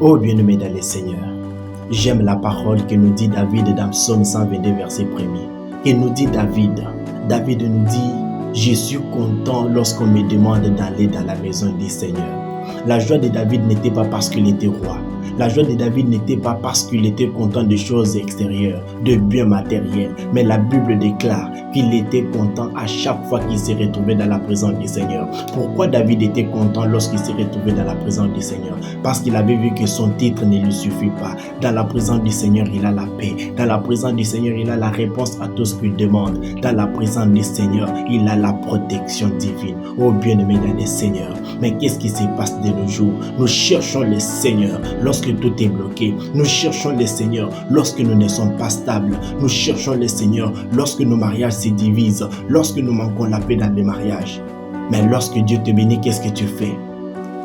Ô bien-aimé dans le Seigneur, j'aime la parole que nous dit David dans Psaume 122, verset 1er. Que nous dit David. David nous dit, je suis content lorsqu'on me demande d'aller dans la maison du Seigneur. La joie de David n'était pas parce qu'il était roi. La joie de David n'était pas parce qu'il était content de choses extérieures, de biens matériels. Mais la Bible déclare qu'il était content à chaque fois qu'il s'est retrouvé dans la présence du Seigneur. Pourquoi David était content lorsqu'il s'est retrouvé dans la présence du Seigneur? Parce qu'il avait vu que son titre ne lui suffit pas. Dans la présence du Seigneur, il a la paix. Dans la présence du Seigneur, il a la réponse à tout ce qu'il demande. Dans la présence du Seigneur, il a la protection divine. Oh bien-aimé dans le Seigneur. Mais qu'est-ce qui se passe de nos jours? Nous cherchons le Seigneur lorsque tout est bloqué. Nous cherchons le Seigneur lorsque nous ne sommes pas stables. Nous cherchons le Seigneur lorsque nos mariages se divisent, lorsque nous manquons la paix dans les mariages. Mais lorsque Dieu te bénit, qu'est-ce que tu fais?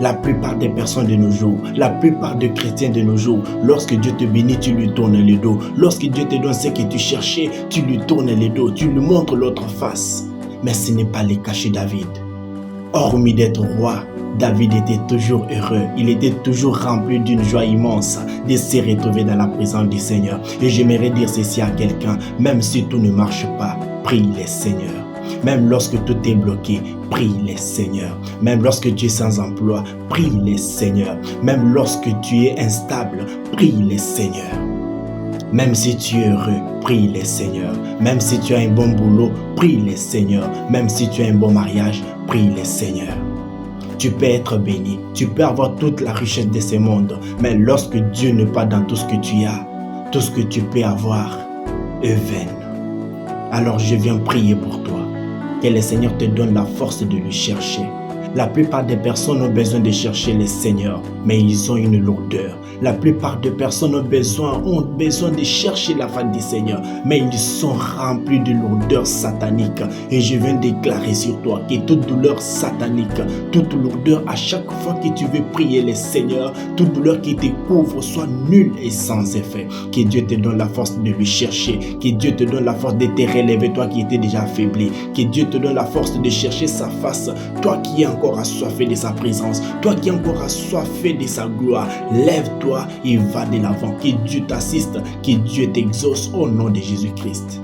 La plupart des personnes de nos jours, la plupart des chrétiens de nos jours, lorsque Dieu te bénit, tu lui tournes le dos. Lorsque Dieu te donne ce que tu cherchais, tu lui tournes le dos, tu lui montres l'autre face. Mais ce n'est pas le cas chez David. Hormis d'être roi, David était toujours heureux. Il était toujours rempli d'une joie immense de se retrouver dans la présence du Seigneur. Et j'aimerais dire ceci à quelqu'un, même si tout ne marche pas, prie le Seigneur. Même lorsque tout est bloqué, prie le Seigneur. Même lorsque tu es sans emploi, prie le Seigneur. Même lorsque tu es instable, prie le Seigneur. Même si tu es heureux, prie le Seigneur. Même si tu as un bon boulot, prie le Seigneur. Même si tu as un bon mariage, prie le Seigneur. Tu peux être béni, tu peux avoir toute la richesse de ce monde, mais lorsque Dieu n'est pas dans tout ce que tu as, tout ce que tu peux avoir est vain. Alors je viens prier pour toi, que le Seigneur te donne la force de le chercher. La plupart des personnes ont besoin de chercher le Seigneur, mais ils ont une lourdeur. La plupart des personnes ont besoin de chercher la face du Seigneur, mais ils sont remplis de lourdeur satanique. Et je viens déclarer sur toi que toute douleur satanique, toute lourdeur à chaque fois que tu veux prier le Seigneur, toute douleur qui te couvre soit nulle et sans effet. Que Dieu te donne la force de lui chercher, que Dieu te donne la force de te relever, toi qui étais déjà affaibli, que Dieu te donne la force de chercher sa face, toi qui es encore assoiffé de sa présence, toi qui es encore assoiffé de sa gloire. Lève-toi et va de l'avant. Que Dieu t'assiste, que Dieu t'exauce au nom de Jésus-Christ.